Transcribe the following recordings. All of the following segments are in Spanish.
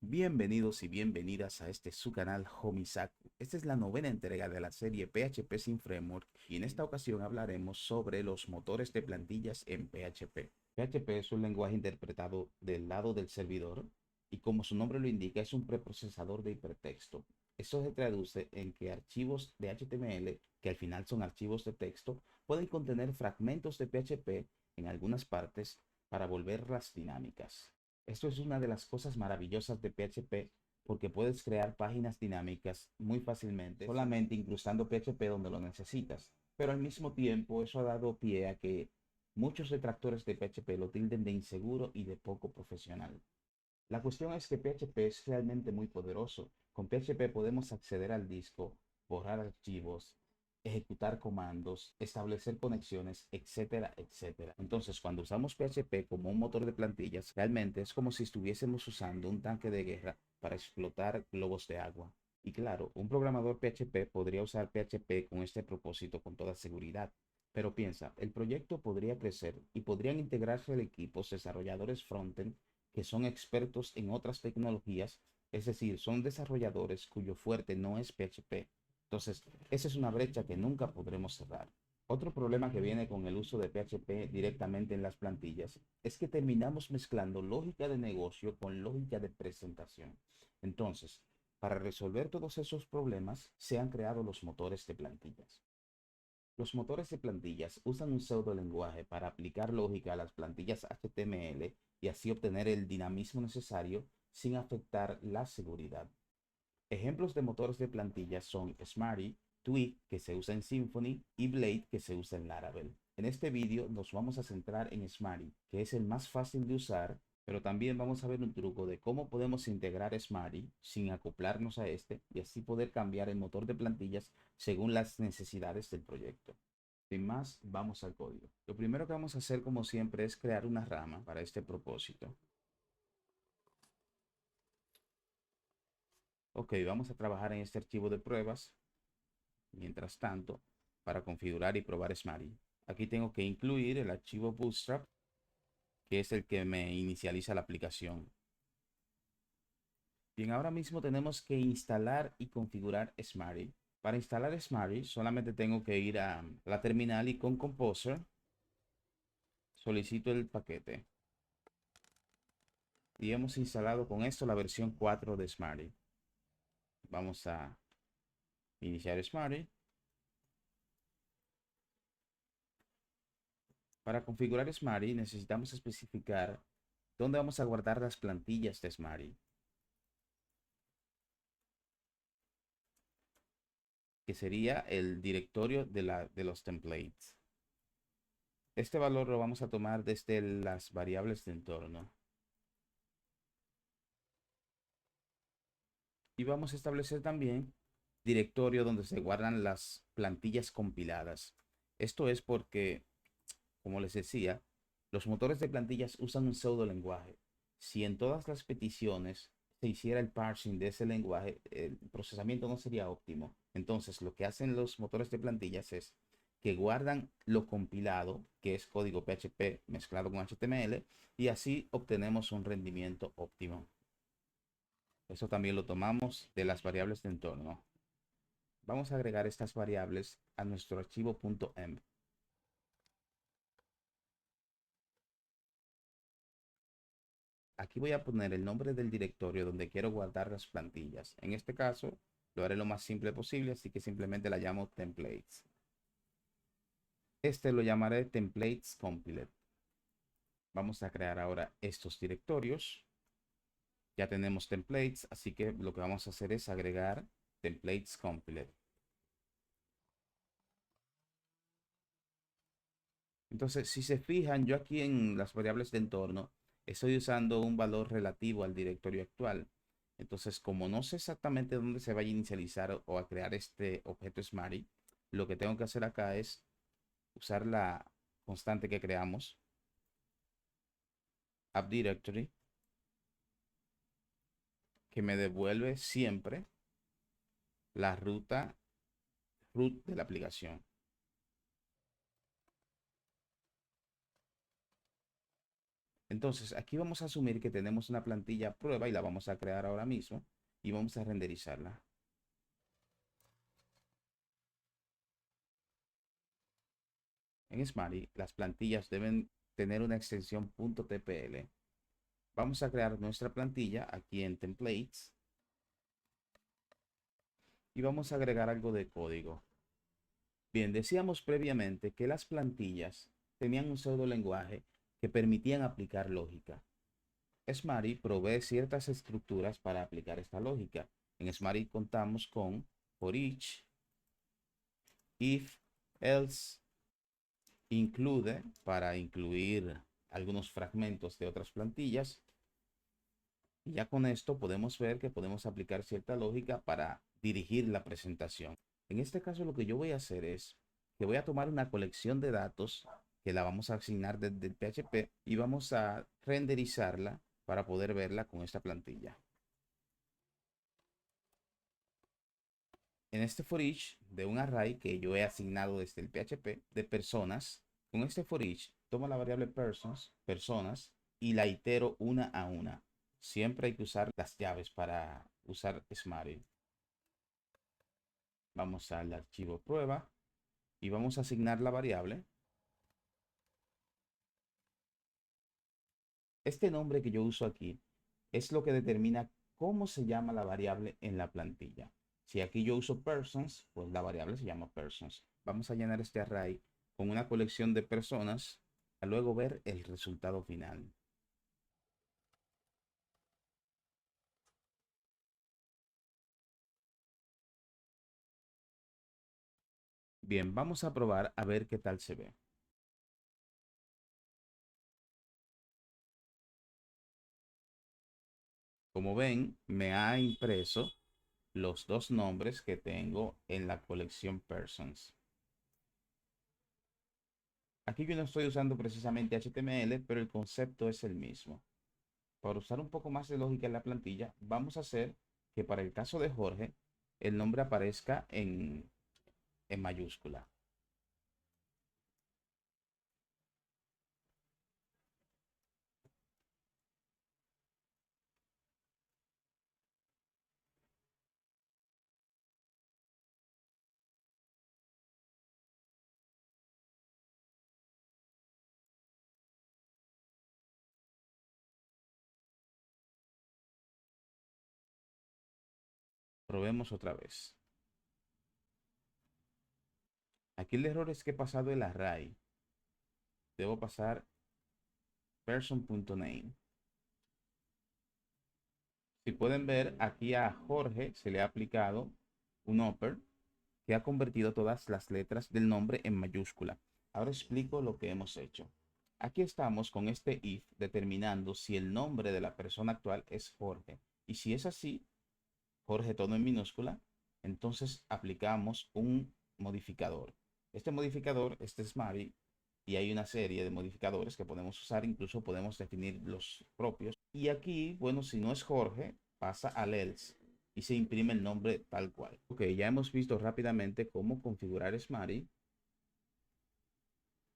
Bienvenidos y bienvenidas a este su canal Homisaku. Esta es la novena entrega de la serie PHP sin Framework y en esta ocasión hablaremos sobre los motores de plantillas en PHP. PHP es un lenguaje interpretado del lado del servidor y, como su nombre lo indica, es un preprocesador de hipertexto. Eso se traduce en que archivos de HTML, que al final son archivos de texto, pueden contener fragmentos de PHP en algunas partes para volverlas dinámicas. Esto es una de las cosas maravillosas de PHP, porque puedes crear páginas dinámicas muy fácilmente, solamente incrustando PHP donde lo necesitas. Pero al mismo tiempo eso ha dado pie a que muchos detractores de PHP lo tilden de inseguro y de poco profesional. La cuestión es que PHP es realmente muy poderoso. Con PHP podemos acceder al disco, borrar archivos, ejecutar comandos, establecer conexiones, etcétera, etcétera. Entonces, cuando usamos PHP como un motor de plantillas, realmente es como si estuviésemos usando un tanque de guerra para explotar globos de agua. Y claro, un programador PHP podría usar PHP con este propósito con toda seguridad. Pero piensa, el proyecto podría crecer y podrían integrarse al equipo desarrolladores frontend que son expertos en otras tecnologías, es decir, son desarrolladores cuyo fuerte no es PHP. Entonces, esa es una brecha que nunca podremos cerrar. Otro problema que viene con el uso de PHP directamente en las plantillas es que terminamos mezclando lógica de negocio con lógica de presentación. Entonces, para resolver todos esos problemas, se han creado los motores de plantillas. Los motores de plantillas usan un pseudo lenguaje para aplicar lógica a las plantillas HTML y así obtener el dinamismo necesario sin afectar la seguridad. Ejemplos de motores de plantillas son Smarty, Twig, que se usa en Symfony, y Blade, que se usa en Laravel. En este vídeo nos vamos a centrar en Smarty, que es el más fácil de usar, pero también vamos a ver un truco de cómo podemos integrar Smarty sin acoplarnos a este y así poder cambiar el motor de plantillas según las necesidades del proyecto. Sin más, vamos al código. Lo primero que vamos a hacer, como siempre, es crear una rama para este propósito. Ok, vamos a trabajar en este archivo de pruebas. Mientras tanto, para configurar y probar Smarty, aquí tengo que incluir el archivo Bootstrap, que es el que me inicializa la aplicación. Bien, ahora mismo tenemos que instalar y configurar Smarty. Para instalar Smarty, solamente tengo que ir a la terminal y con Composer solicito el paquete. Y hemos instalado con esto la versión 4 de Smarty. Vamos a iniciar Smarty. Para configurar Smarty necesitamos especificar dónde vamos a guardar las plantillas de Smarty, que sería el directorio de los templates. Este valor lo vamos a tomar desde las variables de entorno. Y vamos a establecer también directorio donde se guardan las plantillas compiladas. Esto es porque, como les decía, los motores de plantillas usan un pseudo lenguaje. Si en todas las peticiones se hiciera el parsing de ese lenguaje, el procesamiento no sería óptimo. Entonces, lo que hacen los motores de plantillas es que guardan lo compilado, que es código PHP mezclado con HTML, y así obtenemos un rendimiento óptimo. Eso también lo tomamos de las variables de entorno. Vamos a agregar estas variables a nuestro archivo .env. Aquí voy a poner el nombre del directorio donde quiero guardar las plantillas. En este caso, lo haré lo más simple posible, así que simplemente la llamo templates. Este lo llamaré templates compiled. Vamos a crear ahora estos directorios. Ya tenemos templates, así que lo que vamos a hacer es agregar templates compiled. Entonces, si se fijan, yo aquí en las variables de entorno estoy usando un valor relativo al directorio actual. Entonces, como no sé exactamente dónde se vaya a inicializar o a crear este objeto Smarty, lo que tengo que hacer acá es usar la constante que creamos, app directory, que me devuelve siempre la ruta root de la aplicación. Entonces, aquí vamos a asumir que tenemos una plantilla prueba y la vamos a crear ahora mismo y vamos a renderizarla. En Smarty, las plantillas deben tener una extensión .tpl. Vamos a crear nuestra plantilla aquí en Templates y vamos a agregar algo de código. Bien, decíamos previamente que las plantillas tenían un pseudo lenguaje que permitían aplicar lógica. Smarty provee ciertas estructuras para aplicar esta lógica. En Smarty contamos con for each, if, else, include para incluir algunos fragmentos de otras plantillas. Y ya con esto podemos ver que podemos aplicar cierta lógica para dirigir la presentación. En este caso lo que yo voy a hacer es que voy a tomar una colección de datos que la vamos a asignar desde el PHP y vamos a renderizarla para poder verla con esta plantilla. En este for each de un array que yo he asignado desde el PHP de personas, con este for each tomo la variable personas y la itero una a una. Siempre hay que usar las llaves para usar Smarty. Vamos al archivo prueba y vamos a asignar la variable. Este nombre que yo uso aquí es lo que determina cómo se llama la variable en la plantilla. Si aquí yo uso persons, pues la variable se llama persons. Vamos a llenar este array con una colección de personas para luego ver el resultado final. Bien, vamos a probar a ver qué tal se ve. Como ven, me ha impreso los dos nombres que tengo en la colección persons. Aquí yo no estoy usando precisamente HTML, pero el concepto es el mismo. Para usar un poco más de lógica en la plantilla, vamos a hacer que para el caso de Jorge, el nombre aparezca en mayúscula. Probemos otra vez. Aquí el error es que he pasado el array. Debo pasar person.name. Si pueden ver, aquí a Jorge se le ha aplicado un upper que ha convertido todas las letras del nombre en mayúscula. Ahora explico lo que hemos hecho. Aquí estamos con este if determinando si el nombre de la persona actual es Jorge. Y si es así, Jorge todo en minúscula, entonces aplicamos un modificador. Este modificador, este es Smarty, y hay una serie de modificadores que podemos usar, incluso podemos definir los propios. Y aquí, bueno, si no es Jorge, pasa al else y se imprime el nombre tal cual. Ok, ya hemos visto rápidamente cómo configurar Smarty.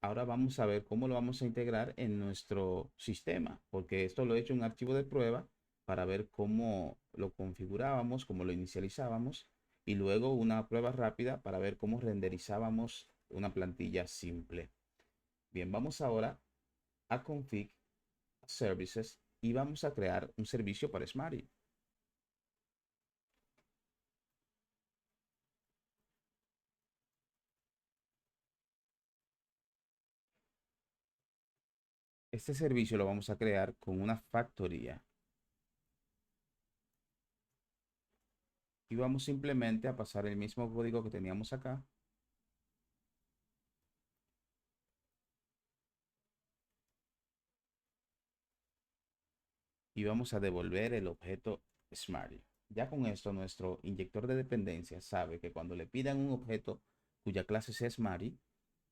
Ahora vamos a ver cómo lo vamos a integrar en nuestro sistema, porque esto lo he hecho en un archivo de prueba para ver cómo lo configurábamos, cómo lo inicializábamos y luego una prueba rápida para ver cómo renderizábamos una plantilla simple. Bien, vamos ahora a config services y vamos a crear un servicio para Smarty. Este servicio lo vamos a crear con una factoría y vamos simplemente a pasar el mismo código que teníamos acá y vamos a devolver el objeto Smarty. Ya con esto nuestro inyector de dependencias sabe que cuando le pidan un objeto cuya clase sea Smarty,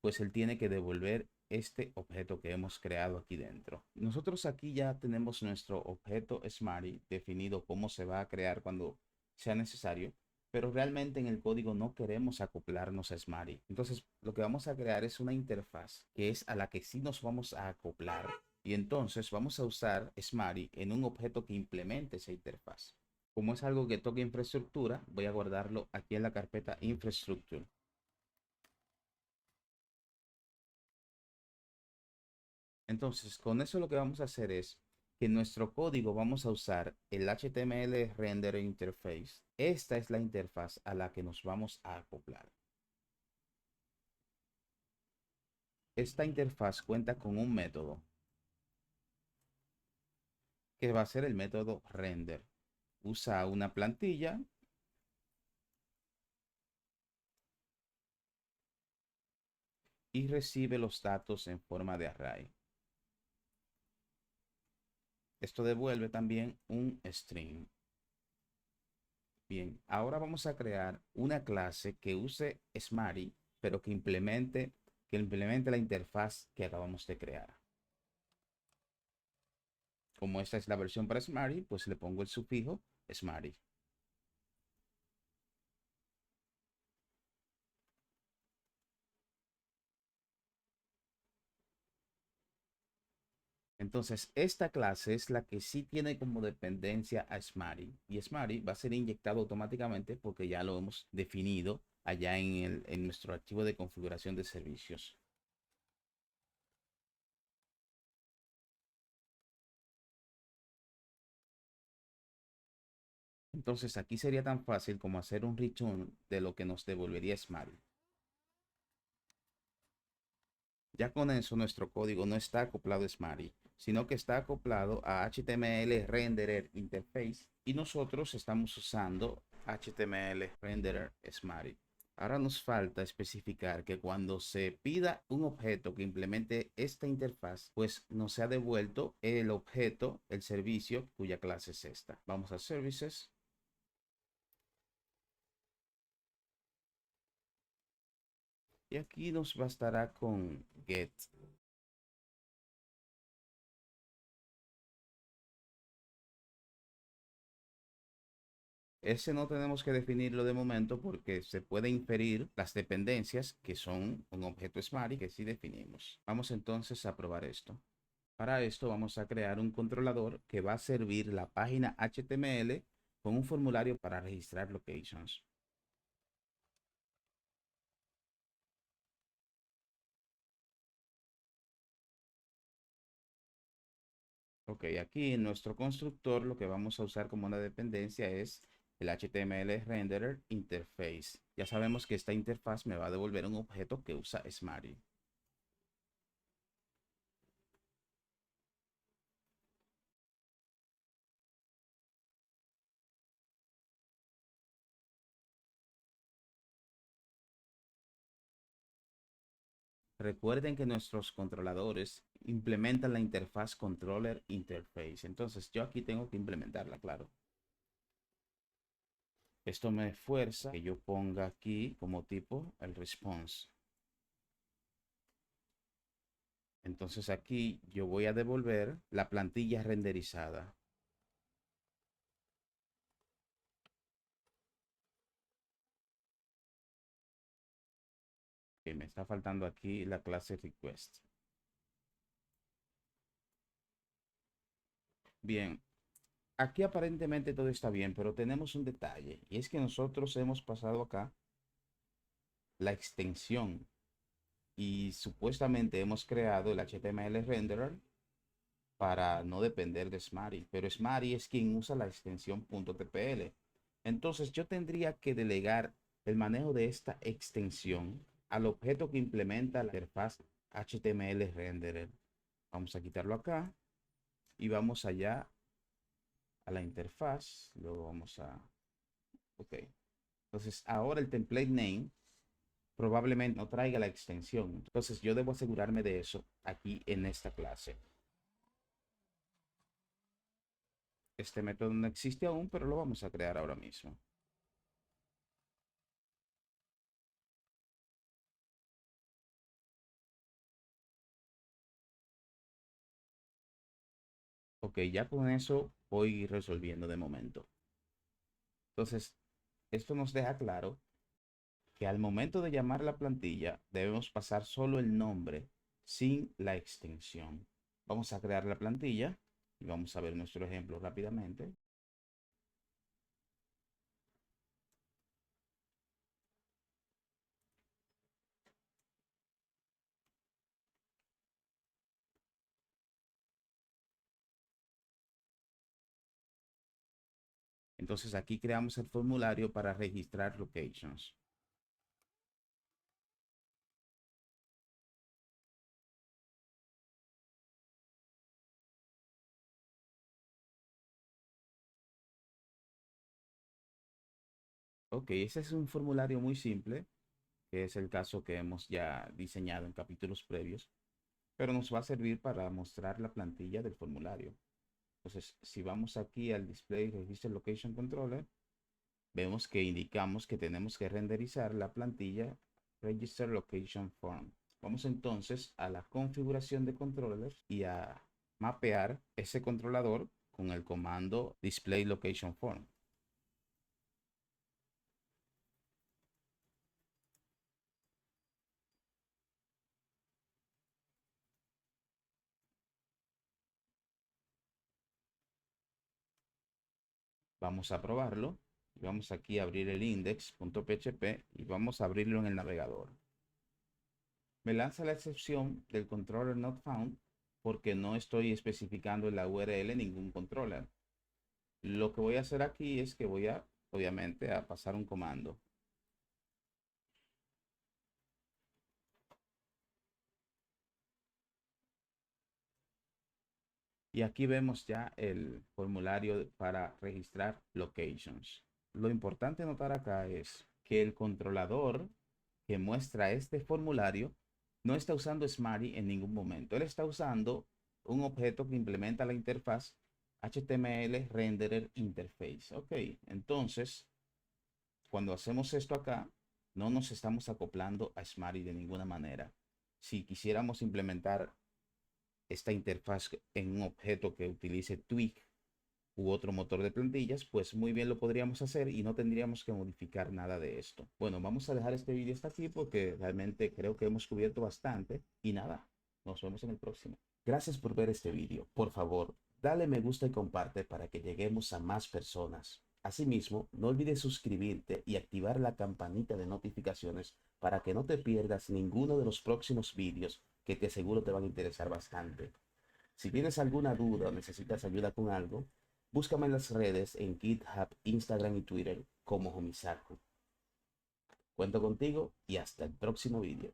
pues él tiene que devolver este objeto que hemos creado aquí dentro. Nosotros aquí ya tenemos nuestro objeto Smarty definido cómo se va a crear cuando sea necesario, pero realmente en el código no queremos acoplarnos a Smarty. Entonces lo que vamos a crear es una interfaz que es a la que sí nos vamos a acoplar Y entonces vamos a usar Smarty en un objeto que implemente esa interfaz. Como es algo que toca infraestructura, voy a guardarlo aquí en la carpeta Infrastructure. Entonces, con eso lo que vamos a hacer es que en nuestro código vamos a usar el HTML Render Interface. Esta es la interfaz a la que nos vamos a acoplar. Esta interfaz cuenta con un método que va a ser el método render. Usa una plantilla y recibe los datos en forma de array. Esto devuelve también un string. Bien, ahora vamos a crear una clase que use Smarty, pero que implemente la interfaz que acabamos de crear. Como esta es la versión para Smarty, pues le pongo el sufijo Smarty. Entonces, esta clase es la que sí tiene como dependencia a Smarty. Y Smarty va a ser inyectado automáticamente porque ya lo hemos definido allá en nuestro archivo de configuración de servicios. Entonces, aquí sería tan fácil como hacer un return de lo que nos devolvería Smarty. Ya con eso nuestro código no está acoplado a Smarty, sino que está acoplado a HTML Renderer Interface y nosotros estamos usando HTML Renderer Smarty. Ahora nos falta especificar que cuando se pida un objeto que implemente esta interfaz, pues nos sea devuelto el objeto, el servicio cuya clase es esta. Vamos a Services. Y aquí nos bastará con get. Ese no tenemos que definirlo de momento porque se puede inferir las dependencias que son un objeto Smart que sí definimos. Vamos entonces a probar esto. Para esto vamos a crear un controlador que va a servir la página HTML con un formulario para registrar locations. Ok, aquí en nuestro constructor lo que vamos a usar como una dependencia es el HTML Renderer Interface. Ya sabemos que esta interfaz me va a devolver un objeto que usa Smarty. Recuerden que nuestros controladores implementan la interfaz Controller Interface. Entonces yo aquí tengo que implementarla, claro. Esto me fuerza que yo ponga aquí como tipo el response. Entonces aquí yo voy a devolver la plantilla renderizada. Que me está faltando aquí la clase request. Bien, aquí aparentemente todo está bien, pero tenemos un detalle. Y es que nosotros hemos pasado acá la extensión y supuestamente hemos creado el HTML renderer para no depender de Smarty, pero Smarty es quien usa la extensión .tpl. Entonces yo tendría que delegar el manejo de esta extensión al objeto que implementa la interfaz HTML renderer. Vamos a quitarlo acá y vamos allá a la interfaz. Luego vamos a... Ok. Entonces ahora el template name probablemente no traiga la extensión. Entonces yo debo asegurarme de eso aquí en esta clase. Este método no existe aún, pero lo vamos a crear ahora mismo. Ok, ya con eso voy resolviendo de momento. Entonces, esto nos deja claro que al momento de llamar la plantilla debemos pasar solo el nombre sin la extensión. Vamos a crear la plantilla y vamos a ver nuestro ejemplo rápidamente. Entonces aquí creamos el formulario para registrar locations. Ok, ese es un formulario muy simple, que es el caso que hemos ya diseñado en capítulos previos, pero nos va a servir para mostrar la plantilla del formulario. Entonces, si vamos aquí al Display Register Location Controller, vemos que indicamos que tenemos que renderizar la plantilla Register Location Form. Vamos entonces a la configuración de controller y a mapear ese controlador con el comando Display Location Form. Vamos a probarlo. Y vamos aquí a abrir el index.php y vamos a abrirlo en el navegador. Me lanza la excepción del controller not found porque no estoy especificando en la URL ningún controller. Lo que voy a hacer aquí es que voy a, obviamente, a pasar un comando. Y aquí vemos ya el formulario para registrar locations. Lo importante notar acá es que el controlador que muestra este formulario no está usando Smarty en ningún momento. Él está usando un objeto que implementa la interfaz HTML Renderer Interface. Ok, entonces, cuando hacemos esto acá, no nos estamos acoplando a Smarty de ninguna manera. Si quisiéramos implementar esta interfaz en un objeto que utilice Twig u otro motor de plantillas, pues muy bien lo podríamos hacer y no tendríamos que modificar nada de esto. Bueno, vamos a dejar este vídeo hasta aquí porque realmente creo que hemos cubierto bastante y nada, nos vemos en el próximo. Gracias por ver este vídeo. Por favor, dale me gusta y comparte para que lleguemos a más personas. Asimismo, no olvides suscribirte y activar la campanita de notificaciones para que no te pierdas ninguno de los próximos vídeos que te aseguro te van a interesar bastante. Si tienes alguna duda o necesitas ayuda con algo, búscame en las redes en GitHub, Instagram y Twitter como Homisaku. Cuento contigo y hasta el próximo vídeo.